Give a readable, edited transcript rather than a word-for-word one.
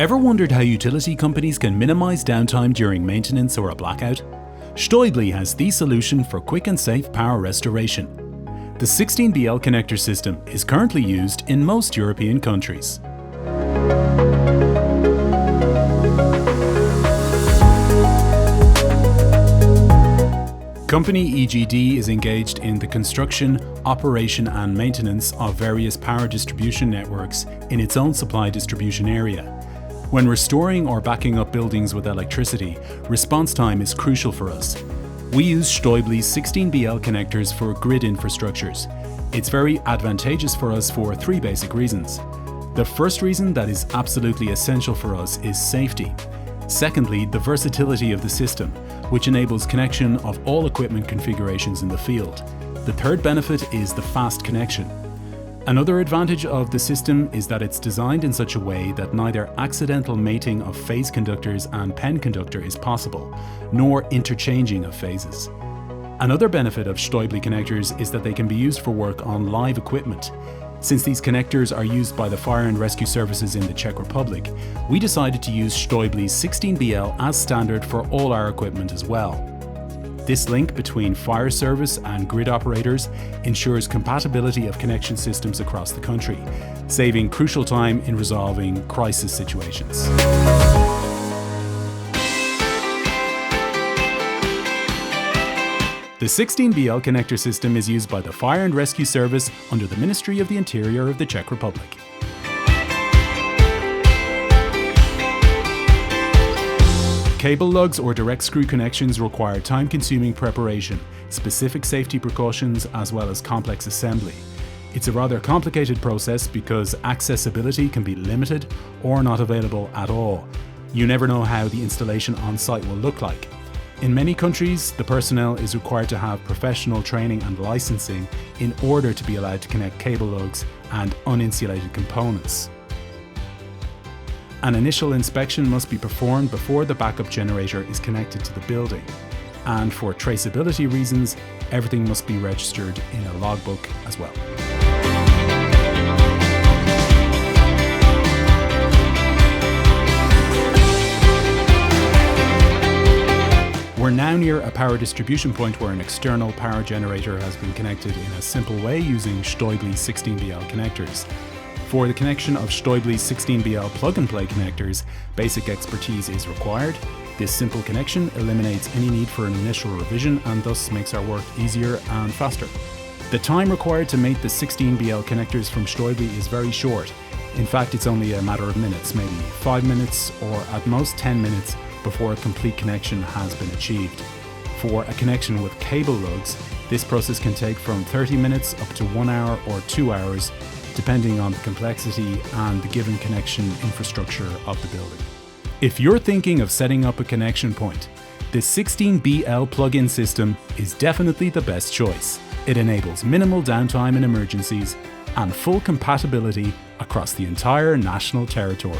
Ever wondered how utility companies can minimize downtime during maintenance or a blackout? Stäubli has the solution for quick and safe power restoration. The 16BL connector system is currently used in most European countries. Company EGD is engaged in the construction, operation and maintenance of various power distribution networks in its own supply distribution area. When restoring or backing up buildings with electricity, response time is crucial for us. We use Stäubli's 16BL connectors for grid infrastructures. It's very advantageous for us for three basic reasons. The first reason that is absolutely essential for us is safety. Secondly, the versatility of the system, which enables connection of all equipment configurations in the field. The third benefit is the fast connection. Another advantage of the system is that it's designed in such a way that neither accidental mating of phase conductors and pen conductor is possible, nor interchanging of phases. Another benefit of Stäubli connectors is that they can be used for work on live equipment. Since these connectors are used by the fire and rescue services in the Czech Republic, we decided to use Stäubli's 16BL as standard for all our equipment as well. This link between fire service and grid operators ensures compatibility of connection systems across the country, saving crucial time in resolving crisis situations. The 16BL connector system is used by the Fire and Rescue Service under the Ministry of the Interior of the Czech Republic. Cable lugs or direct screw connections require time-consuming preparation, specific safety precautions, as well as complex assembly. It's a rather complicated process because accessibility can be limited or not available at all. You never know how the installation on site will look like. In many countries, the personnel is required to have professional training and licensing in order to be allowed to connect cable lugs and uninsulated components. An initial inspection must be performed before the backup generator is connected to the building. And for traceability reasons, everything must be registered in a logbook as well. We're now near a power distribution point where an external power generator has been connected in a simple way using Stäubli's 16BL connectors. For the connection of Stäubli's 16BL plug-and-play connectors, basic expertise is required. This simple connection eliminates any need for an initial revision and thus makes our work easier and faster. The time required to mate the 16BL connectors from Stäubli is very short. In fact, it's only a matter of minutes, maybe 5 minutes or at most 10 minutes before a complete connection has been achieved. For a connection with cable lugs, this process can take from 30 minutes up to 1 hour or 2 hours, depending on the complexity and the given connection infrastructure of the building. If you're thinking of setting up a connection point, the 16BL plug-in system is definitely the best choice. It enables minimal downtime in emergencies and full compatibility across the entire national territory.